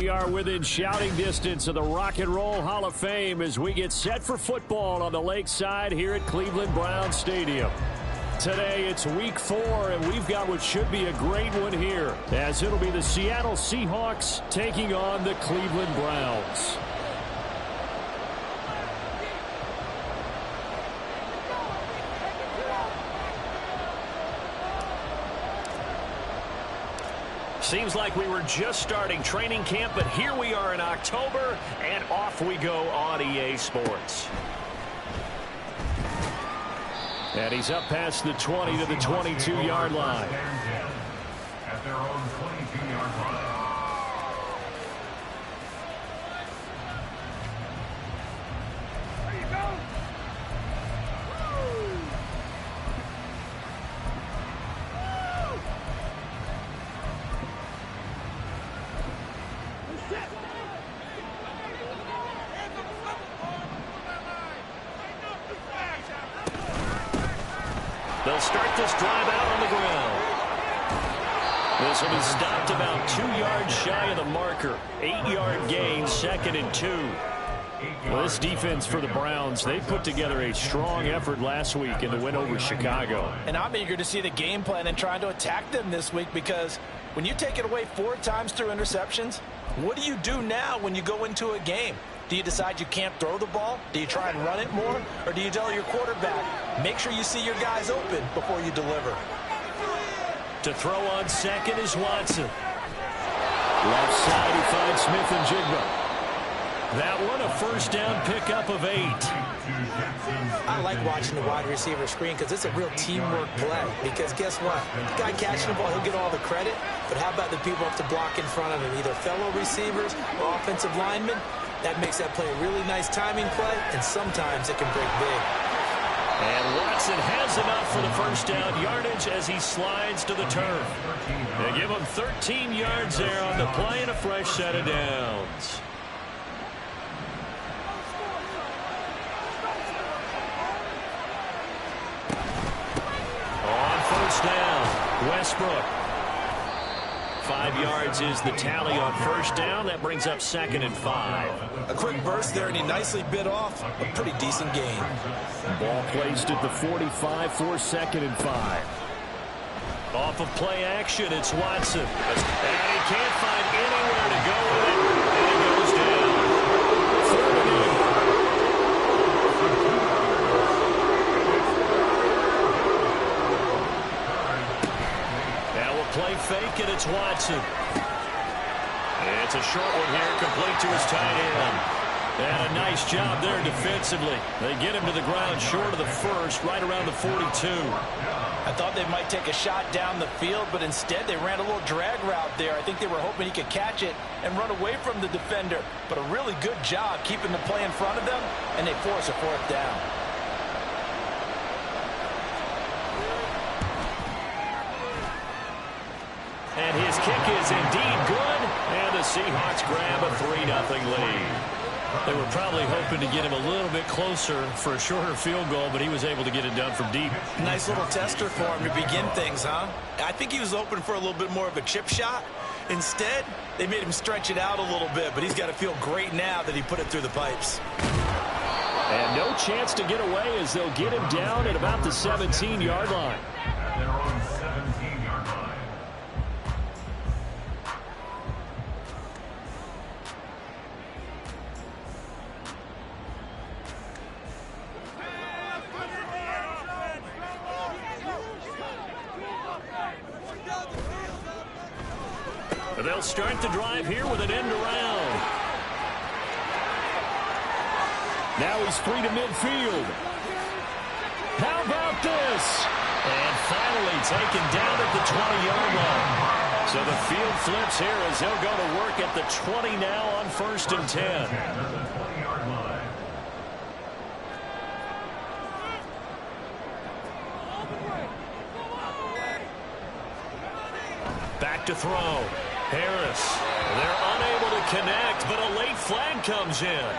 We are within shouting distance of the Rock and Roll Hall of Fame as we get set for football on the lakeside here at Cleveland Browns Stadium. Today it's week 4, and we've got what should be a great one here, as it'll be the Seattle Seahawks taking on the Cleveland Browns. Seems like we were just starting training camp, but here we are in October, and off we go on EA Sports. And he's up past the 20 to the 22-yard line. At their own 22-yard line. They'll start this drive out on the ground. This will be stopped about 2 yards shy of the marker. 8-yard gain, 2nd and 2. Well, this defense for the Browns, they put together a strong effort last week in the win over Chicago. And I'm eager to see the game plan and trying to attack them this week, because when you take it away 4 times through interceptions, what do you do now when you go into a game? Do you decide you can't throw the ball? Do you try and run it more? Or do you tell your quarterback, make sure you see your guys open before you deliver? To throw on second is Watson. Left side, he finds Smith and Jigba. That one, a first down pickup of 8. I like watching the wide receiver screen because it's a real teamwork play. Because guess what? The guy catching the ball, he'll get all the credit. But how about the people up to block in front of him? Either fellow receivers or offensive linemen. That makes that play a really nice timing play, and sometimes it can break big. And Watson has enough for the first down yardage as he slides to the turf. They give him 13 yards there on the play and a fresh set of downs. On first down, Westbrook. 5 yards is the tally on first down. That brings up 2nd and 5. A quick burst there, and he nicely bit off a pretty decent gain. Ball placed at the 45 for 2nd and 5. Off of play action, it's Watson. And he can't find anywhere to go with it, and it goes down. 3rd and 8. Now we'll play fake, and it's Watson. It's a short one here, complete to his tight end. And a nice job there defensively. They get him to the ground short of the first, right around the 42. I thought they might take a shot down the field, but instead they ran a little drag route there. I think they were hoping he could catch it and run away from the defender. But a really good job keeping the play in front of them, and they force a 4th down. And his kick is indeed good, and the Seahawks grab a 3-0 lead. They were probably hoping to get him a little bit closer for a shorter field goal, but he was able to get it done from deep. Nice little tester for him to begin things, huh? I think he was open for a little bit more of a chip shot. Instead, they made him stretch it out a little bit, but he's got to feel great now that he put it through the pipes. And no chance to get away as they'll get him down at about the 17-yard line. At their own 17-yard line. They'll start the drive here with an end around. Now he's free to midfield. How about this? And finally taken down at the 20-yard line. So the field flips here as he'll go to work at the 20 now on 1st and 10. Back to throw. Harris. They're unable to connect, but a late flag comes in.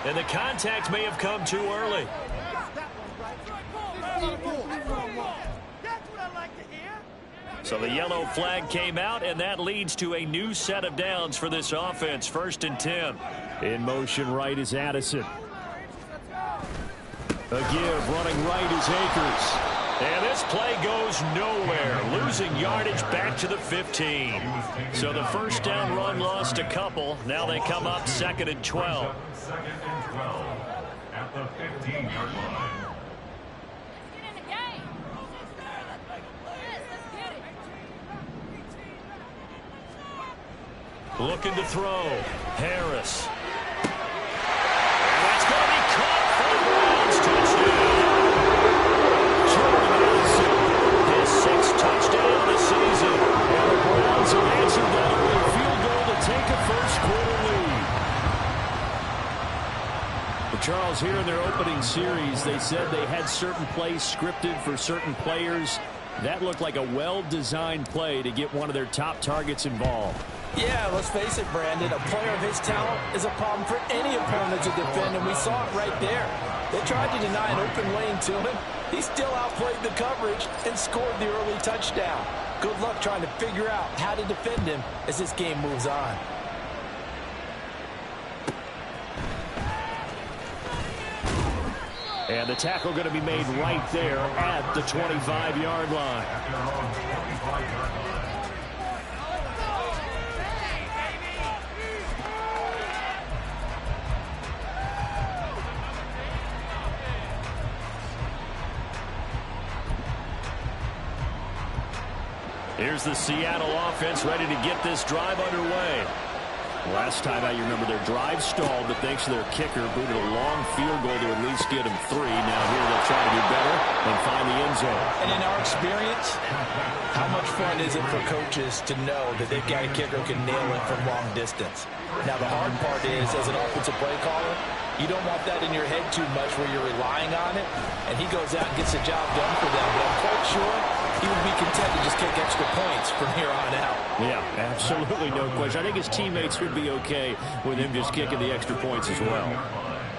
And the contact may have come too early. So the yellow flag came out, and that leads to a new set of downs for this offense. 1st and 10. In motion right is Addison. A give, running right is Akers. And this play goes nowhere, losing yardage back to the 15. So the first down run lost a couple. Now they come up 2nd and 12. 2nd and 12 at the 15-yard line. Looking to throw. Harris. And that's going to be caught for the Browns. Touchdown. Jordan Addison, his 6th touchdown of the season. And the Browns have answered that early field goal to take a first-quarter lead. But Charles, here in their opening series, they said they had certain plays scripted for certain players. That looked like a well-designed play to get one of their top targets involved. Yeah, let's face it, Brandon. A player of his talent is a problem for any opponent to defend, and we saw it right there. They tried to deny an open lane to him. He still outplayed the coverage and scored the early touchdown. Good luck trying to figure out how to defend him as this game moves on. And the tackle going to be made right there at the 25-yard line. Here's the Seattle offense ready to get this drive underway. Last time out, you remember their drive stalled, but thanks to their kicker, booted a long field goal to at least get them 3. Now here they'll try to do better and find the end zone. And in our experience, how much fun is it for coaches to know that they've got a kicker who can nail it from long distance? Now the hard part is, as an offensive play caller, you don't want that in your head too much where you're relying on it, and he goes out and gets the job done for them. But I'm quite sure he would be content to just kick extra points from here on out. Yeah, absolutely no question. I think his teammates would be okay with him just kicking the extra points as well.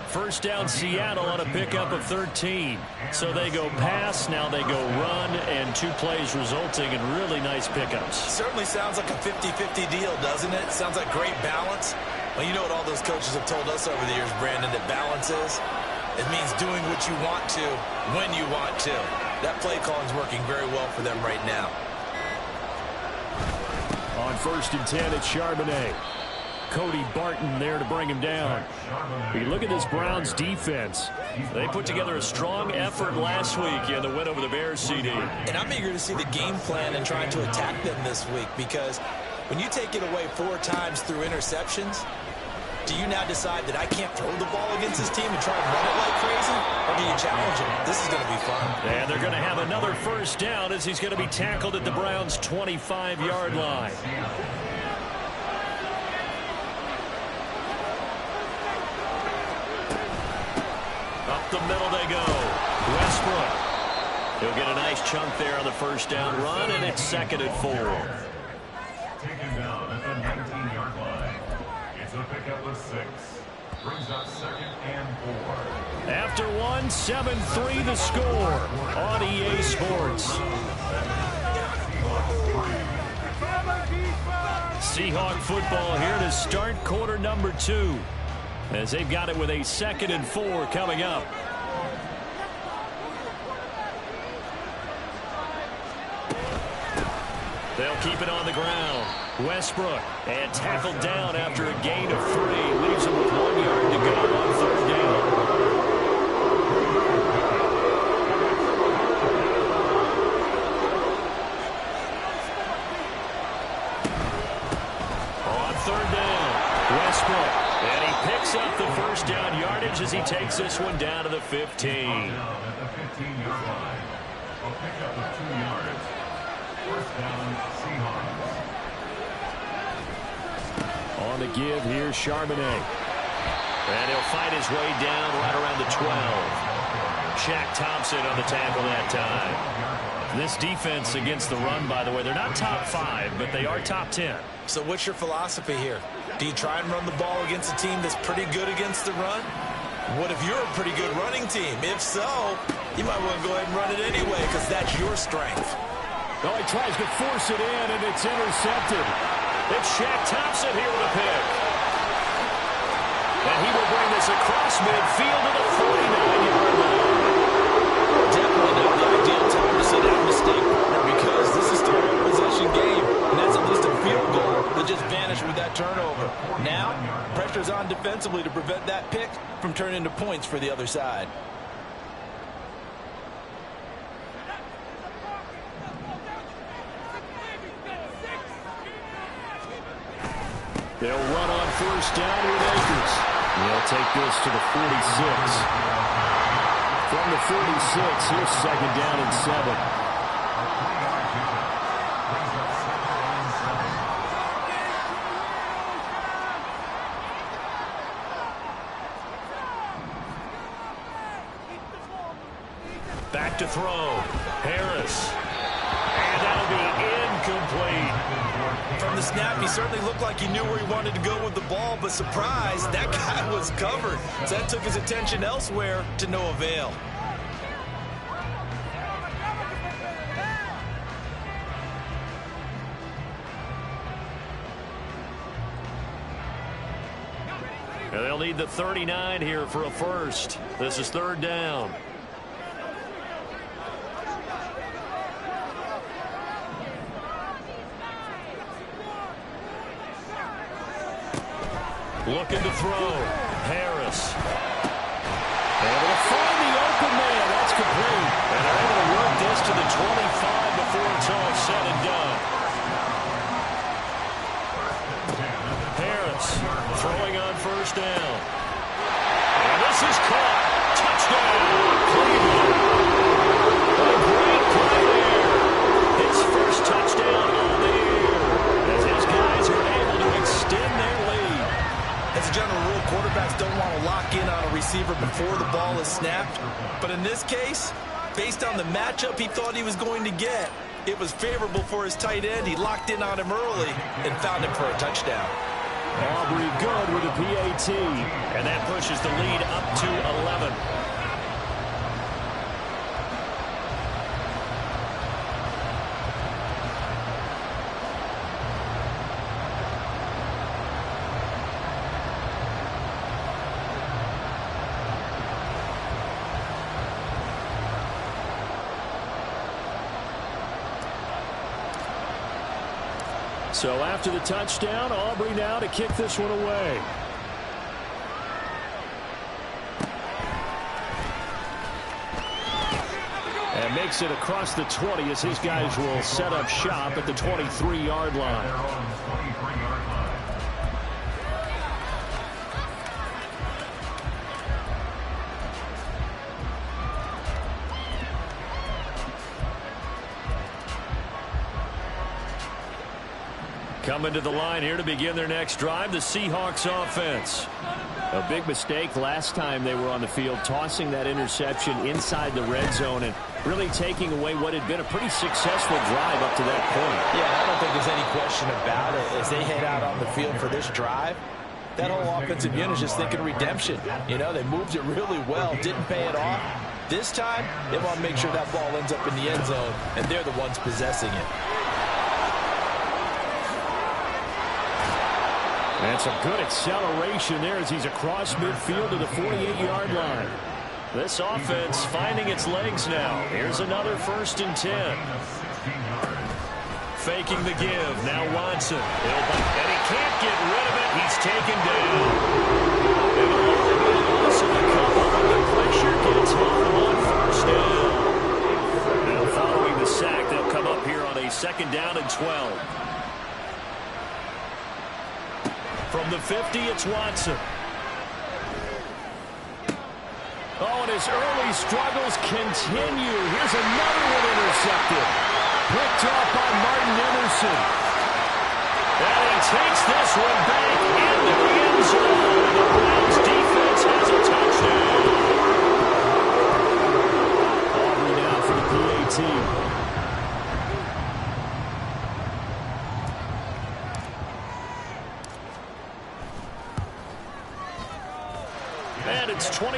First down, Seattle on a pickup of 13. So they go pass, now they go run, and 2 plays resulting in really nice pickups. Certainly sounds like a 50-50 deal, doesn't it? Sounds like great balance. Well, you know what all those coaches have told us over the years, Brandon, that balance is? It means doing what you want to when you want to. That play calling is working very well for them right now. On 1st and 10, it's Charbonnet. Cody Barton there to bring him down. You look at this Browns defense. They put together a strong effort last week in the win over the Bears, CD. And I'm eager to see the game plan and trying to attack them this week, because when you take it away 4 times through interceptions, do you now decide that I can't throw the ball against this team and try and run it like crazy? Or do you challenge him? This is going to be fun. And they're going to have another first down as he's going to be tackled at the Browns' 25-yard line. Up the middle they go. Westbrook. He'll get a nice chunk there on the first down run, and it's 2nd and 4. Taken down at the 19-yard line. It's a pickup of 6. Brings up 2nd and 4. After 1, 7-3 the score on EA Sports. Seahawk football here to start quarter number 2, as they've got it with a 2nd and 4 coming up. They'll keep it on the ground. Westbrook, and tackled down after a gain of 3. Leaves him with 1 yard to go on 3rd down. On 3rd down, Westbrook. And he picks up the first down yardage as he takes this one down to the 15. Down at the 15-yard line. A pickup of 2 yards. First down, Seahawks. On the give, here's Charbonnet. And he'll fight his way down right around the 12. Shaq Thompson on the tackle that time. This defense against the run, by the way, they're not top 5, but they are top 10. So what's your philosophy here? Do you try and run the ball against a team that's pretty good against the run? What if you're a pretty good running team? If so, you might want to go ahead and run it anyway, because that's your strength. Oh, he tries to force it in, and it's intercepted. It's Shaq Thompson here with a pick. And he will bring this across midfield to the 49-yard line. Definitely not the ideal time to see that mistake, partner, because this is still a possession game, and that's at least a field goal that just vanished with that turnover. Now, pressure's on defensively to prevent that pick from turning into points for the other side. They'll run on first down with Akers. They'll take this to the 46. From the 46, here's second down and 7. Back to throw. Harris. And that'll be incomplete. From the snap, he certainly looked like he knew where he wanted to go with the ball, but surprise, that guy was covered. So that took his attention elsewhere to no avail. And they'll need the 39 here for a first. This is third down. Looking to throw. Harris. Able to find the open man. That's complete. And they're able to work this to the 25 before it's all said and done. Harris throwing on first down. And this is caught. Touchdown, Cleveland. A great play there. His first touchdown of the year. As his guys are able to extend their lead. As a general rule, quarterbacks don't want to lock in on a receiver before the ball is snapped. But in this case, based on the matchup he thought he was going to get, it was favorable for his tight end. He locked in on him early and found him for a touchdown. Aubrey good with a PAT. And that pushes the lead up to 11. So after the touchdown, Aubrey now to kick this one away. And makes it across the 20 as his guys will set up shop at the 23-yard line. Coming to the line here to begin their next drive, the Seahawks offense. A big mistake last time they were on the field, tossing that interception inside the red zone and really taking away what had been a pretty successful drive up to that point. Yeah, I don't think there's any question about it. As they head out on the field for this drive, that whole offensive unit is just thinking redemption. You know, they moved it really well, didn't pay it off. This time, they want to make sure that ball ends up in the end zone, and they're the ones possessing it. And some good acceleration there as he's across midfield to the 48-yard line. This offense finding its legs now. Here's another 1st and 10. Faking the give. Now Watson. And he can't get rid of it. He's taken down. And they'll only be a loss of a couple, but the pressure gets home on 1st down. Now following the sack, they'll come up here on a 2nd down and 12. From the 50, it's Watson. Oh, and his early struggles continue. Here's another one intercepted. Picked off by Martin Emerson. And he takes this one back into the end zone. And the Browns defense has a touchdown. Aubrey now for the PAT. And it's 21-3.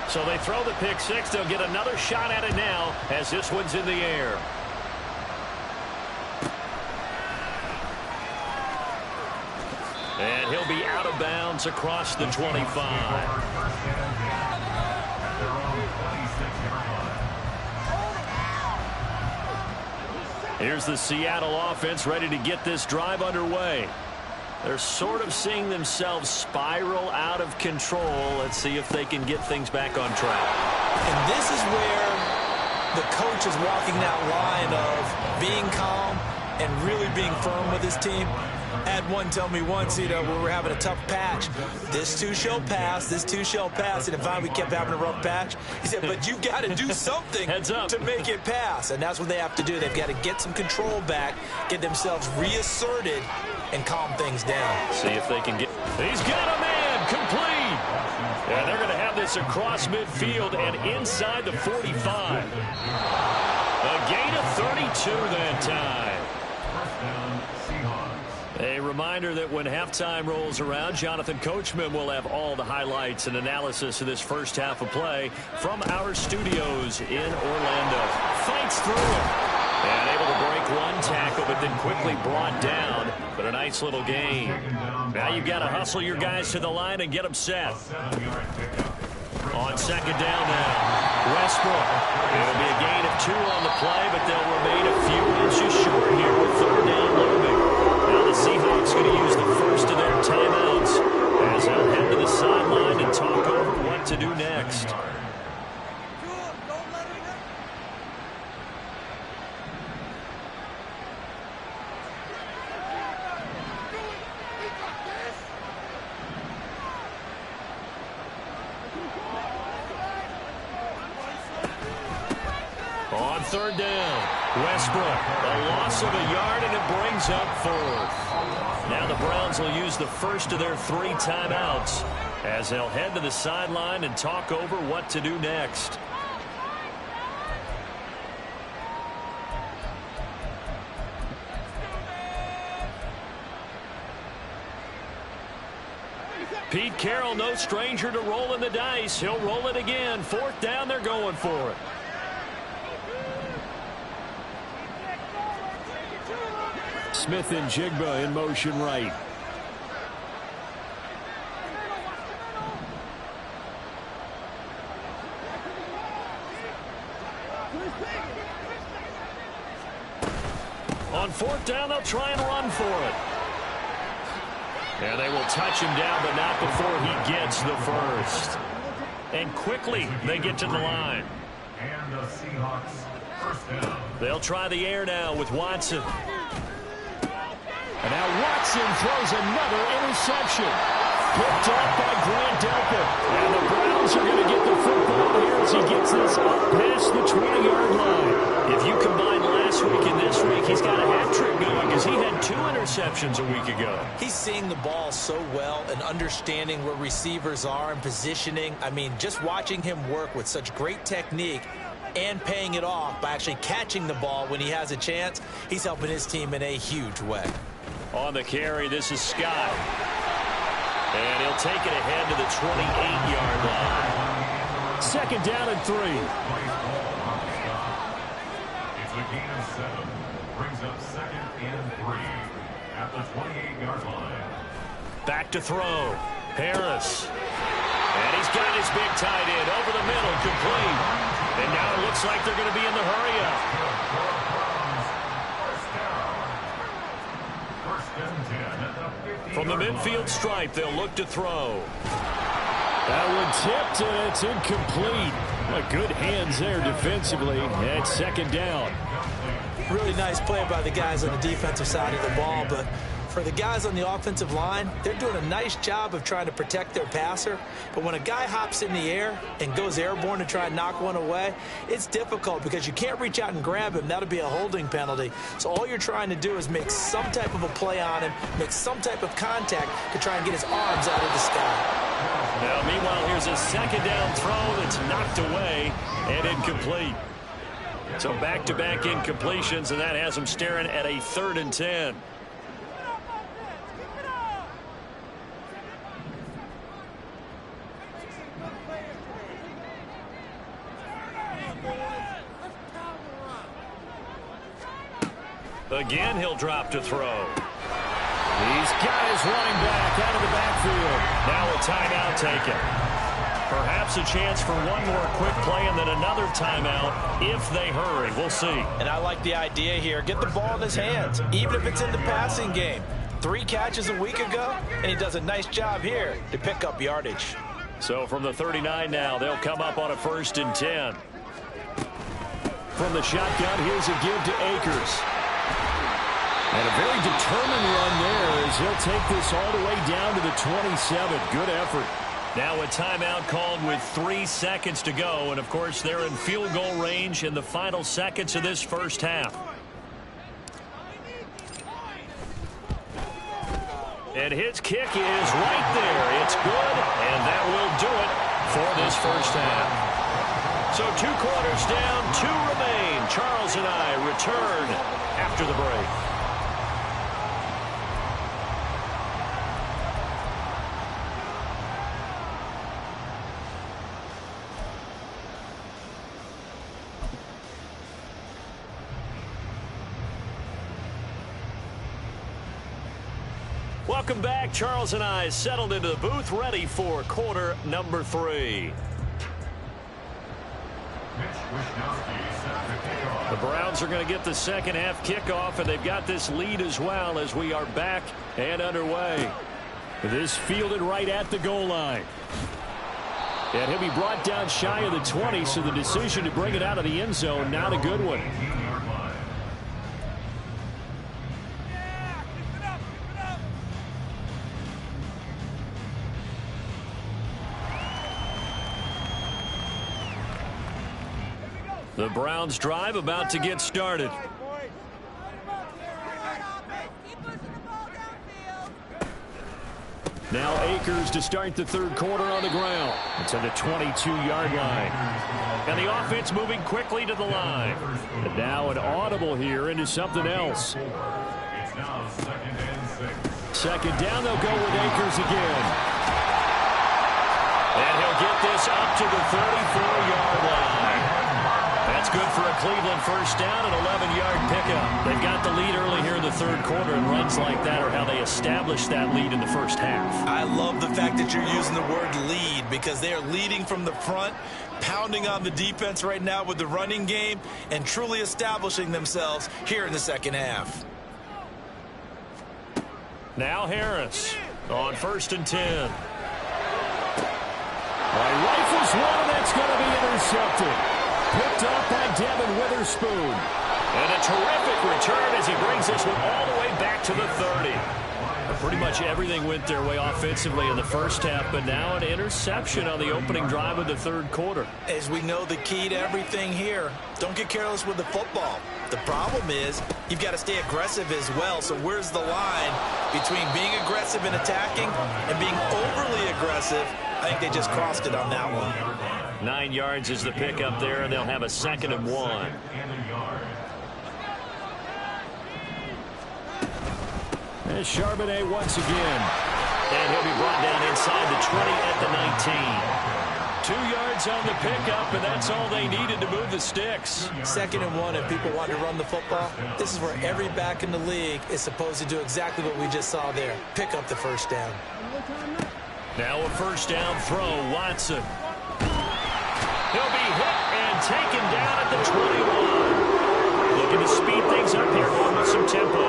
So they throw the pick six. They'll get another shot at it now as this one's in the air. And he'll be out of bounds across the 25. Here's the Seattle offense ready to get this drive underway. They're sort of seeing themselves spiral out of control. Let's see if they can get things back on track. And this is where the coach is walking that line of being calm and really being firm with his team. I had one tell me once, when we were having a tough patch, this too shall pass, this too shall pass. And if we kept having a rough patch, he said, but you've got to do something to make it pass. And that's what they have to do. They've got to get some control back, get themselves reasserted, and calm things down. See if they can get... He's got a man complete. Yeah, they're going to have this across midfield and inside the 45. A gain of 32 that time. A reminder that when halftime rolls around, Jonathan Coachman will have all the highlights and analysis of this first half of play from our studios in Orlando. Fights through it. And able to break one tackle, but then quickly brought down. But a nice little gain. Now you've got to hustle your guys to the line and get them set. On second down now, Westbrook. It'll be a gain of 2 on the play, but they'll remain a few inches short here with third down looming. Now the Seahawks going to use the first of their timeouts as they'll head to the sideline and talk over what to do next. On third down, Westbrook, a loss of a yard, and it brings up 4th. Now the Browns will use the first of their 3 timeouts as they'll head to the sideline and talk over what to do next. Pete Carroll, no stranger to rolling the dice. He'll roll it again. 4th down, they're going for it. Smith and Jigba in motion right. On 4th down, they'll try and run for it. And they will touch him down, but not before he gets the first. And quickly, they get to the line. And the Seahawks first down. They'll try the air now with Watson. And now Watson throws another interception. Picked off by Grant Delpit. And the Browns are going to get the football here as he gets this up past the 20-yard line. If you combine last week and this week, he's got a hat trick going because he had 2 interceptions a week ago. He's seeing the ball so well and understanding where receivers are and positioning. I mean, just watching him work with such great technique and paying it off by actually catching the ball when he has a chance, he's helping his team in a huge way. On the carry, this is Scott. And he'll take it ahead to the 28-yard line. Second down and 3. It's a gain of 7. Brings up second and 3 at the 28-yard line. Back to throw. Harris. And he's got his big tight end over the middle, complete. And now it looks like they're going to be in the hurry-up. From the midfield stripe, they'll look to throw. That one tipped, and it's incomplete. Good hands there defensively at second down. Really nice play by the guys on the defensive side of the ball, but for the guys on the offensive line, they're doing a nice job of trying to protect their passer. But when a guy hops in the air and goes airborne to try and knock one away, it's difficult because you can't reach out and grab him. That'll be a holding penalty. So all you're trying to do is make some type of a play on him, make some type of contact to try and get his arms out of the sky. Now, meanwhile, here's a second down throw that's knocked away and incomplete. So back-to-back incompletions, and that has him staring at a 3rd and 10. Again, he'll drop to throw. He's got his running back out of the backfield. Now a timeout taken. Perhaps a chance for one more quick play and then another timeout if they hurry. We'll see. And I like the idea here. Get the ball in his hands, even if it's in the passing game. 3 catches a week ago, and he does a nice job here to pick up yardage. So from the 39 now, they'll come up on a 1st and 10. From the shotgun, here's a give to Akers. And a very determined run there as he'll take this all the way down to the 27. Good effort. Now a timeout called with 3 seconds to go. And, of course, they're in field goal range in the final seconds of this first half. And his kick is right there. It's good, and that will do it for this first half. So 2 quarters down, 2 remain. Charles and I return after the break. Welcome back. Charles and I settled into the booth, ready for quarter number 3. The Browns are going to get the second half kickoff, and they've got this lead as well as we are back and underway. This fielded right at the goal line. And he'll be brought down shy of the 20, so the decision to bring it out of the end zone, not a good one. The Browns drive about to get started. Now Akers to start the 3rd quarter on the ground. It's at the 22-yard line. And the offense moving quickly to the line. And now an audible here into something else. It's now 2nd and 6. Second down, they'll go with Akers again. And he'll get this up to the 34-yard line. That's good for a Cleveland first down, an 11-yard pickup. They've got the lead early here in the 3rd quarter, and runs like that are how they establish that lead in the first half. I love the fact that you're using the word lead because they are leading from the front, pounding on the defense right now with the running game, and truly establishing themselves here in the second half. Now Harris on 1st and 10. Rifles one, and that's going to be intercepted. Picked up by Devin Witherspoon. And a terrific return as he brings this one all the way back to the 30. Pretty much everything went their way offensively in the first half, but now an interception on the opening drive of the 3rd quarter. As we know, the key to everything here, don't get careless with the football. The problem is you've got to stay aggressive as well. So where's the line between being aggressive and attacking and being overly aggressive? I think they just crossed it on that one. 9 yards is the pickup there, and they'll have a 2nd and 1. There's Charbonnet once again. And he'll be brought down inside the 20 at the 19. 2 yards on the pickup, and that's all they needed to move the sticks. 2nd and 1, if people want to run the football, this is where every back in the league is supposed to do exactly what we just saw there. Pick up the first down. Now a first down throw, Watson. He'll be hit and taken down at the 21. Looking to speed things up here, going with some tempo.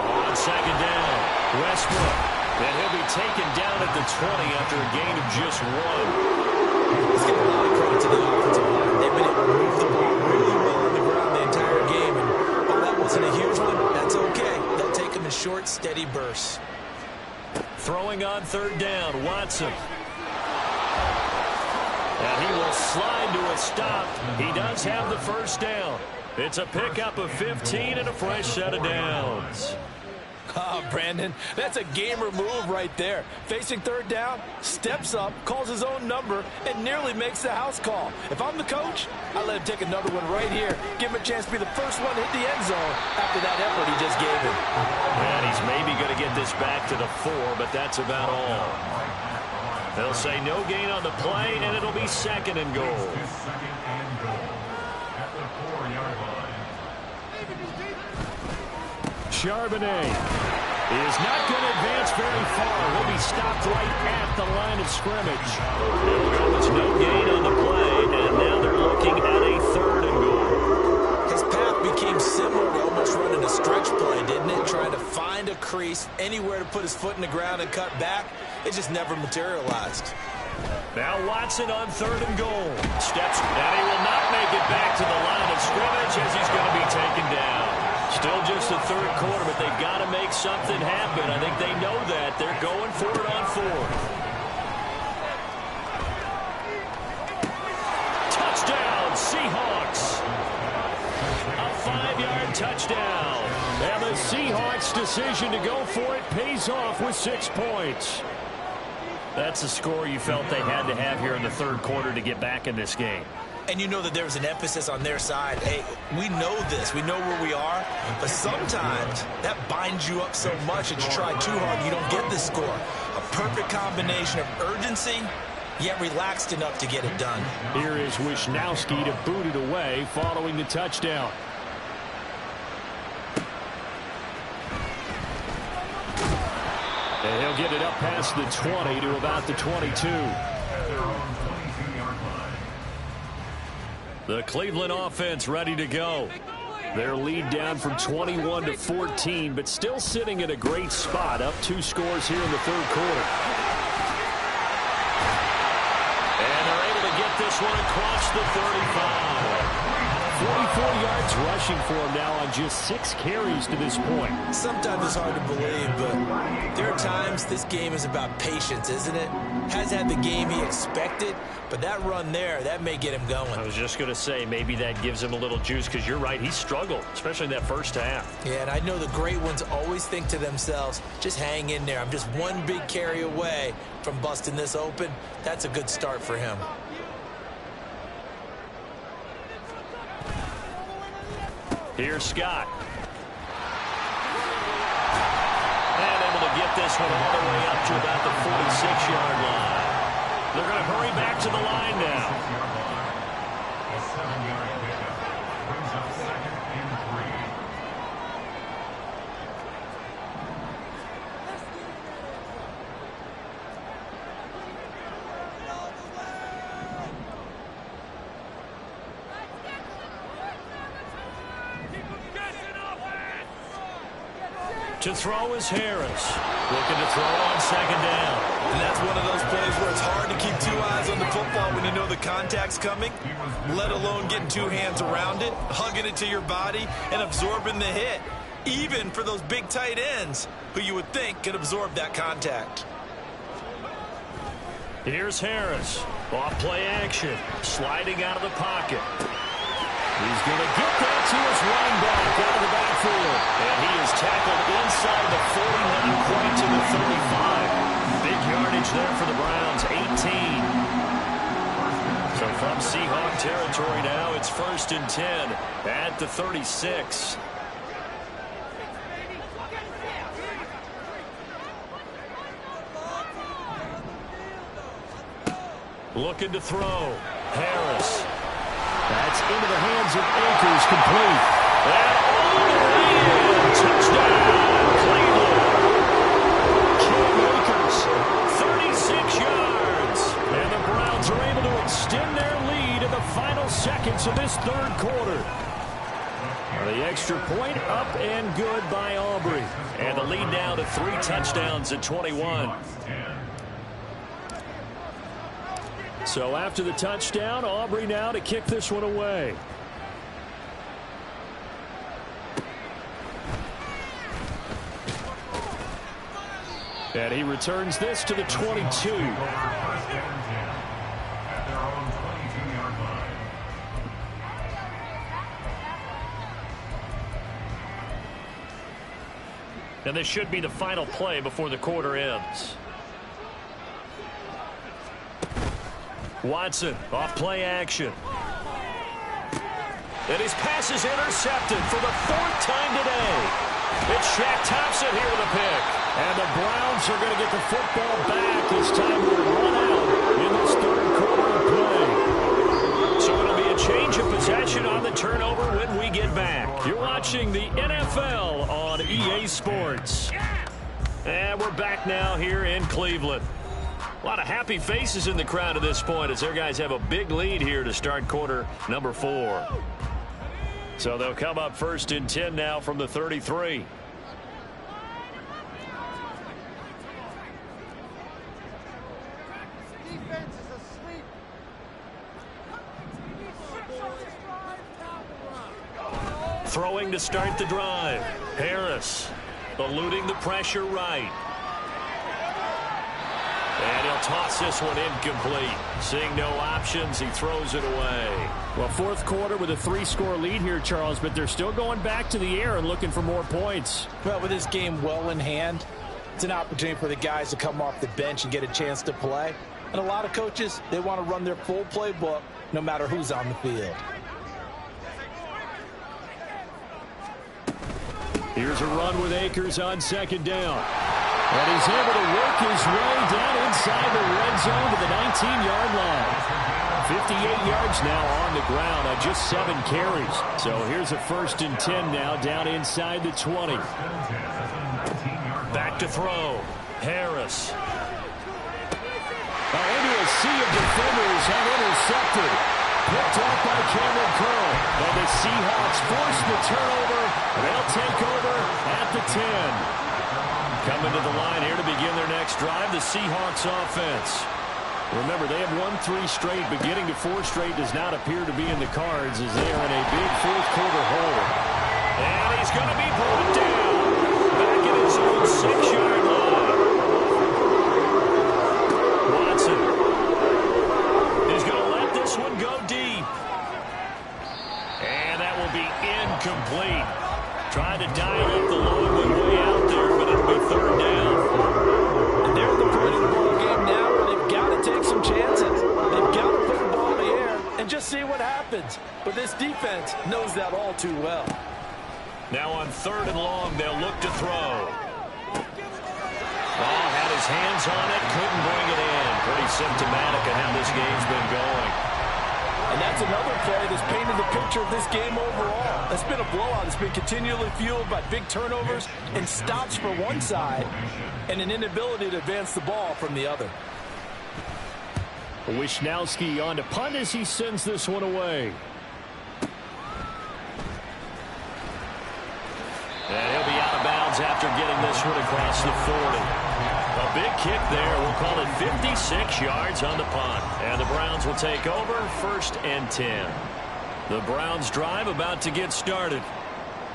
On 2nd down, Westbrook. And he'll be taken down at the 20 after a gain of just 1. Let's give a lot of credit to the offensive line. They've been able to move the ball really well on the ground the entire game. And while that wasn't a huge one, that's okay. They'll take them in short, steady bursts. Throwing on 3rd down, Watson. And he will slide to a stop. He does have the first down. It's a pickup of 15 and a fresh set of downs. Oh, Brandon, that's a gamer move right there. Facing 3rd down, steps up, calls his own number, and nearly makes the house call. If I'm the coach, I let him take another one right here. Give him a chance to be the first one to hit the end zone after that effort he just gave him. And he's maybe going to get this back to the 4, but that's about all. They'll say no gain on the play, and it'll be 2nd and goal. Charbonnet is not going to advance very far. He'll be stopped right at the line of scrimmage. There was no gain on the play, and now they're looking at a 3rd and goal. His path became similar to almost running a stretch play, didn't it? Trying to find a crease, anywhere to put his foot in the ground and cut back. It just never materialized. Now Watson on 3rd and goal. Steps, and he will not make it back to the line of scrimmage as he's going to be taken down. Still just the 3rd quarter, but they've got to make something happen. I think they know that. They're going for it on 4th. Touchdown, Seahawks. A 5-yard touchdown. And the Seahawks' decision to go for it pays off with 6 points. That's a score you felt they had to have here in the 3rd quarter to get back in this game. And you know that there was an emphasis on their side. Hey, we know this. We know where we are. But sometimes that binds you up so much that you try too hard, you don't get this score. A perfect combination of urgency, yet relaxed enough to get it done. Here is Wisnowski to boot it away following the touchdown. And he'll get it up past the 20 to about the 22. The Cleveland offense ready to go. Their lead down from 21 to 14, but still sitting at a great spot, up 2 scores here in the 3rd quarter. And they're able to get this one across the 35. 44 yards rushing for him now on just 6 carries to this point. Sometimes it's hard to believe, but there are times this game is about patience, isn't it? Has had the game he expected, but that run there, that may get him going. I was just going to say, maybe that gives him a little juice, because you're right, he struggled, especially in that first half. Yeah, and I know the great ones always think to themselves, just hang in there. I'm just one big carry away from busting this open. That's a good start for him. Here's Scott. And able to get this one all the way up to about the 46-yard line. They're going to hurry back to the line now. A 7-yard pickup brings up 2nd and 3. To throw is Harris. Looking to throw on 2nd down. And that's one of those plays where it's hard to keep 2 eyes on the football when you know the contact's coming, let alone getting 2 hands around it, hugging it to your body, and absorbing the hit, even for those big tight ends who you would think could absorb that contact. Here's Harris. Off play action. Sliding out of the pocket. He's going to get that to his running back out of the backfield. And he is tackled inside the 40, not quite to the 35. Big yardage there for the Browns, 18. So from Seahawk territory now, it's 1st and 10 at the 36. Looking to throw. Harris. That's into the hands of Akers, complete. And all the way in. Touchdown, Cleveland. Cam Akers, 36 yards. And the Browns are able to extend their lead in the final seconds of this 3rd quarter. The extra point up and good by Aubrey. And the lead now to 3 touchdowns at 21. So after the touchdown, Aubrey now to kick this one away. And he returns this to the 22. And this should be the final play before the quarter ends. Watson, off play action. And his pass is intercepted for the 4th time today. It's Shaq Thompson here with a pick. And the Browns are going to get the football back as time will run out in this 3rd quarter of play. So it'll be a change of possession on the turnover when we get back. You're watching the NFL on EA Sports. And we're back now here in Cleveland. A lot of happy faces in the crowd at this point as their guys have a big lead here to start quarter number 4. So they'll come up first and 10 now from the 33. Throwing to start the drive. Harris eluding the pressure right. And he'll toss this one incomplete. Seeing no options, he throws it away. Well, fourth quarter with a 3-score lead here, Charles, but they're still going back to the air and looking for more points. Well, with this game well in hand, it's an opportunity for the guys to come off the bench and get a chance to play. And a lot of coaches, they want to run their full playbook no matter who's on the field. Here's a run with Akers on second down. And he's able to work his way down inside the red zone to the 19-yard line. 58 yards now on the ground on just 7 carries. So here's a first and 10 now down inside the 20. Back to throw. Harris. Into a sea of defenders and intercepted. Picked off by Cameron Curl. And the Seahawks force the turnover. They'll take over at the 10. Coming to the line here to begin their next drive, the Seahawks offense. Remember, they have won 3 straight, but getting to 4 straight does not appear to be in the cards as they are in a big fourth quarter hole. And he's going to be brought down back at his own 6-yard line. Watson is going to let this one go deep. And that will be incomplete. Trying to dial up the long one way out there, but it'll be third down. And they're at the point of the ball game now where they've got to take some chances. They've got to put the ball in the air and just see what happens. But this defense knows that all too well. Now on third and long, they'll look to throw. Ball had his hands on it, couldn't bring it in. Pretty symptomatic of how this game's been going. And that's another play that's painted the picture of this game overall. It's been a blowout. It's been continually fueled by big turnovers and stops for one side and an inability to advance the ball from the other. Wisnowski on to punt as he sends this one away. And he'll be out of bounds after getting this one across the 40. A big kick there. We'll call it 56 yards on the punt. And the Browns will take over first and 10. The Browns drive about to get started.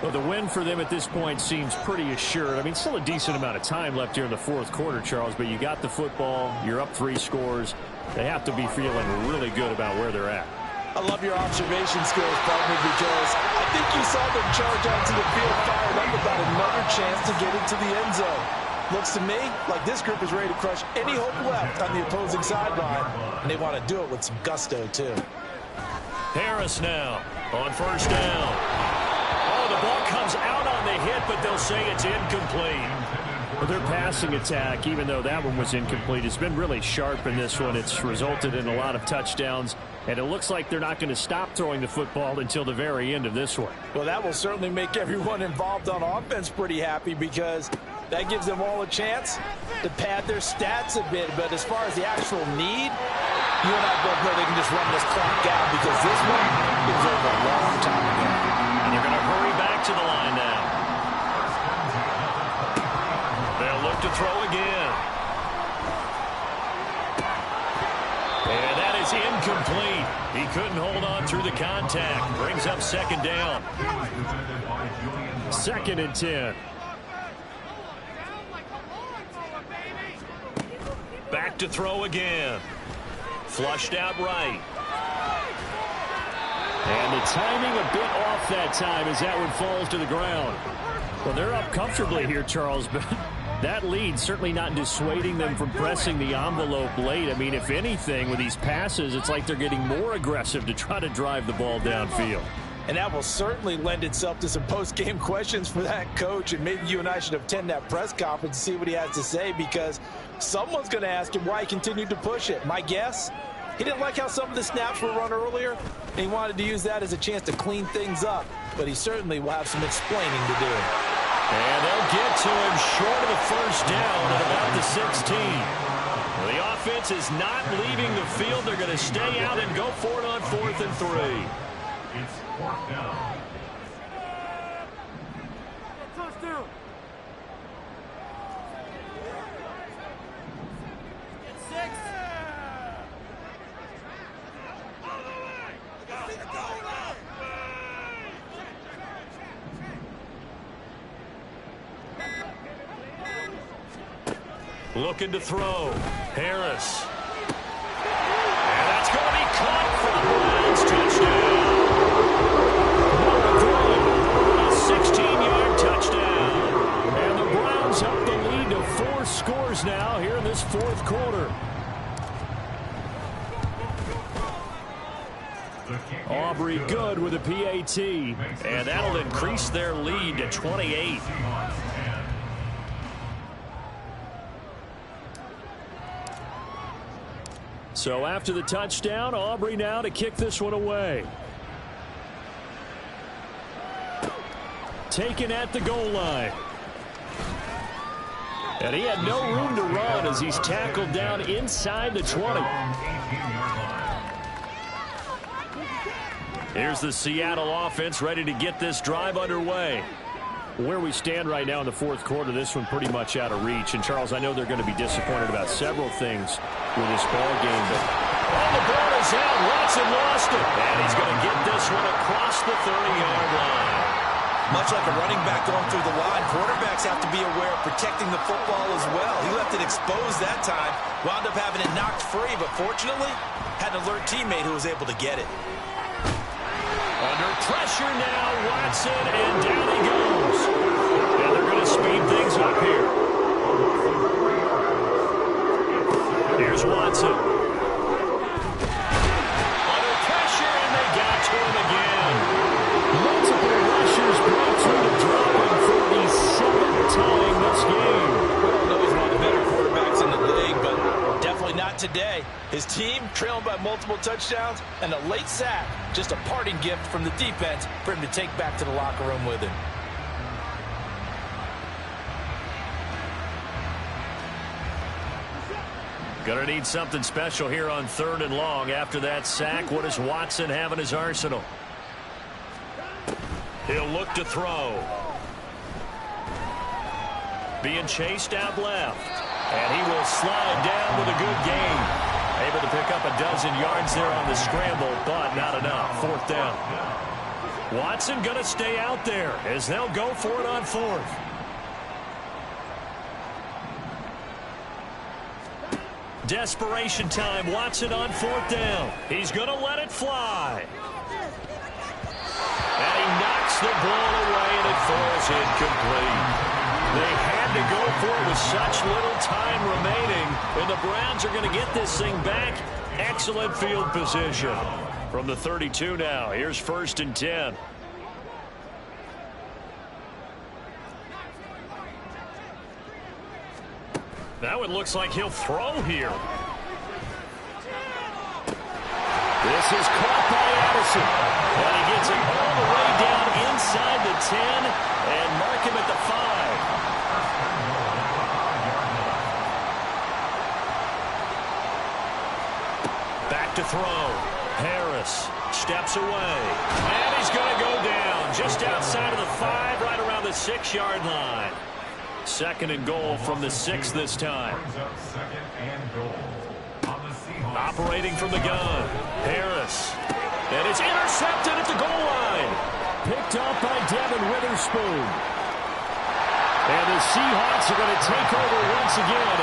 Well, the win for them at this point seems pretty assured. I mean, still a decent amount of time left here in the fourth quarter, Charles, but you got the football. You're up 3 scores. They have to be feeling really good about where they're at. I love your observation skills, partner, because I think you saw them charge onto the field fired up about another chance to get into the end zone. Looks to me like this group is ready to crush any hope left on the opposing sideline, and they want to do it with some gusto, too. Harris now on first down. Oh, the ball comes out on the hit, but they'll say it's incomplete. Well, their passing attack, even though that one was incomplete, has been really sharp in this one. It's resulted in a lot of touchdowns, and it looks like they're not going to stop throwing the football until the very end of this one. Well, that will certainly make everyone involved on offense pretty happy because that gives them all a chance to pad their stats a bit. But as far as the actual need, you and I both know they can just run this clock out because this one is over a long time ago. And they're going to hurry back to the line now. They'll look to throw again. And that is incomplete. He couldn't hold on through the contact. Brings up second down. Second and 10. Back to throw again. Flushed out right. And the timing a bit off that time as that one falls to the ground. Well, they're up comfortably here, Charles, but that lead certainly not dissuading them from pressing the envelope late. I mean, if anything, with these passes, it's like they're getting more aggressive to try to drive the ball downfield. And that will certainly lend itself to some post-game questions for that coach. And maybe you and I should attend that press conference and see what he has to say, because someone's going to ask him why he continued to push it. My guess, He didn't like how some of the snaps were run earlier, and he wanted to use that as a chance to clean things up. But he certainly will have some explaining to do. And they'll get to him short of the first down at about the 16. Well, the offense is not leaving the field. They're going to stay out and go for it on 4th and 3. It's 4th down. Looking to throw. Harris. And that's going to be caught for the Browns. Touchdown. A 16-yard touchdown. And the Browns up the lead to 4 scores now here in this 4th quarter. Aubrey good with a PAT. And that'll increase their lead to 28. So after the touchdown, Aubrey now to kick this one away. Taken at the goal line. And he had no room to run as he's tackled down inside the 20. Here's the Seattle offense ready to get this drive underway. Where we stand right now in the 4th quarter, this one pretty much out of reach. And, Charles, I know they're going to be disappointed about several things with this ball game. But the ball is out. Watson lost it. And he's going to get this one across the 30-yard line. Much like a running back going through the line, quarterbacks have to be aware of protecting the football as well. He left it exposed that time, wound up having it knocked free, but fortunately had an alert teammate who was able to get it. Under pressure now, Watson, and down he goes. And they're going to speed things up here. Here's Watson. Under pressure, and they got to him again. Multiple rushers break through the dropping for the 7th time this game. We all know he's one of the better quarterbacks in the league, but definitely not today. His team trailing by multiple touchdowns and a late sack. Just a parting gift from the defense for him to take back to the locker room with him. Gonna need something special here on 3rd and long. After that sack, what does Watson have in his arsenal? He'll look to throw. Being chased out left. And he will slide down with a good gain. Able to pick up a dozen yards there on the scramble, but not enough. 4th down. Watson going to stay out there as they'll go for it on 4th. Desperation time. Watson on 4th down. He's going to let it fly. And he knocks the ball away, and it falls incomplete. They had to go for it with such little time remaining, and the Browns are going to get this thing back. Excellent field position. From the 32 now, here's 1st and 10. Now it looks like he'll throw here. This is caught by Addison. And he gets it all the way down inside the 10 and mark him at the 5. Back to throw. Harris steps away. And he's going to go down just outside of the 5, right around the 6-yard line. 2nd and goal from the 6 this time. Operating from the gun. Harris. And it's intercepted at the goal line. Picked up by Devin Witherspoon. And the Seahawks are going to take over once again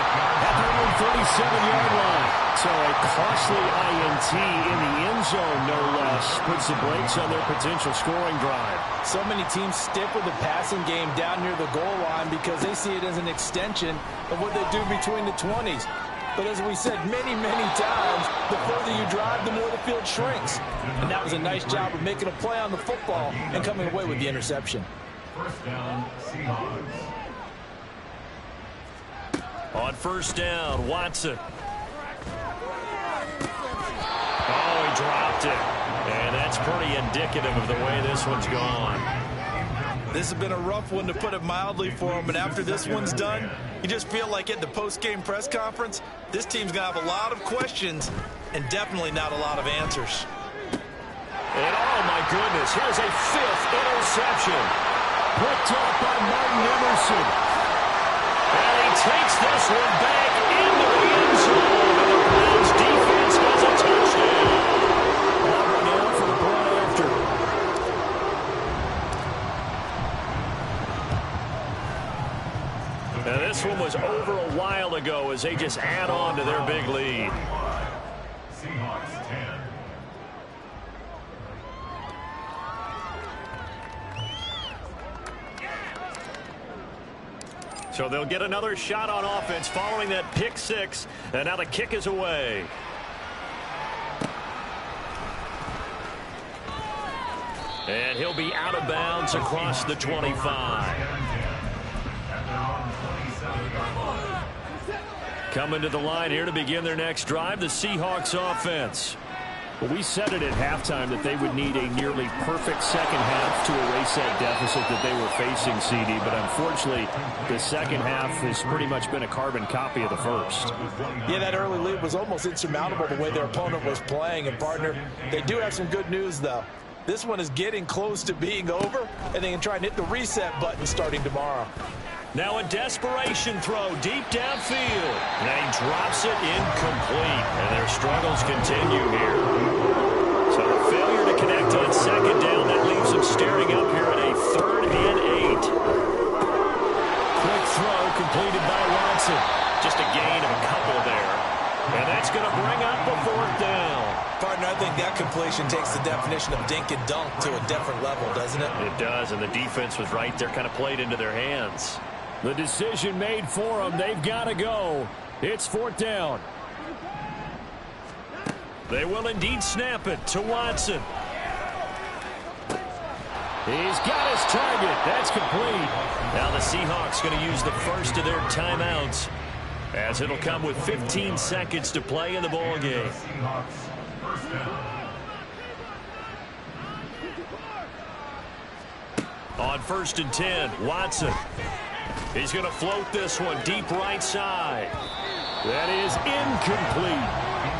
at their own 37-yard line. So a costly INT in the end zone, no less, puts the brakes on their potential scoring drive. So many teams stick with the passing game down near the goal line because they see it as an extension of what they do between the 20s. But as we said many, many times, the further you drive, the more the field shrinks. And that was a nice job of making a play on the football and coming away with the interception. 1st down, Seahawks. On 1st down, Watson. dropped it. And that's pretty indicative of the way this one's gone. This has been a rough one, to put it mildly, for him. But after this one's done, you just feel like at the post-game press conference, this team's going to have a lot of questions and definitely not a lot of answers. And oh, my goodness, here's a 5th interception. Picked up by Martin Emerson. And he takes this one back into the end zone. And the Browns defense has a touchdown. Over now for the point after. Now this one was over a while ago as they just add on to their big lead. Seahawks 10. So they'll get another shot on offense following that pick 6. And now the kick is away. And he'll be out of bounds across the 25. Coming to the line here to begin their next drive, the Seahawks offense. Well, we said it at halftime that they would need a nearly perfect second half to erase that deficit that they were facing, CD. But unfortunately, the second half has pretty much been a carbon copy of the first. Yeah, that early lead was almost insurmountable the way their opponent was playing. And, partner, they do have some good news, though. This one is getting close to being over, and they can try and hit the reset button starting tomorrow. Now a desperation throw deep downfield. And he drops it incomplete. And their struggles continue here. So the failure to connect on second down, that leaves them staring up here at a 3rd and 8. Quick throw completed by Watson. Just a gain of a couple there. And that's going to bring up a 4th down. Partner, I think that completion takes the definition of dink and dunk to a different level, doesn't it? It does, and the defense was right there, kind of played into their hands. The decision made for them. They've got to go. It's 4th down. They will indeed snap it to Watson. He's got his target. That's complete. Now the Seahawks going to use the first of their timeouts, as it'll come with 15 seconds to play in the ball game. On 1st and 10, Watson. He's going to float this one deep right side. That is incomplete.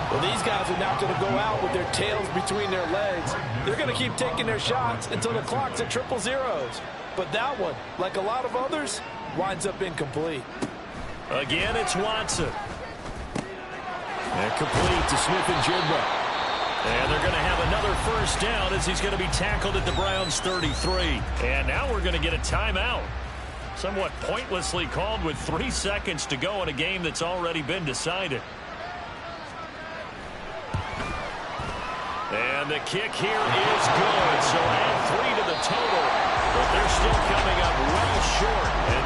Well, these guys are not going to go out with their tails between their legs. They're going to keep taking their shots until the clock's at 000. But that one, like a lot of others, winds up incomplete. Again, it's Watson. And complete to Smith and Jigba. And they're going to have another 1st down as he's going to be tackled at the Browns' 33. And now we're going to get a timeout. Somewhat pointlessly called with 3 seconds to go in a game that's already been decided. And the kick here is good. So add 3 to the total. But they're still coming up well short. And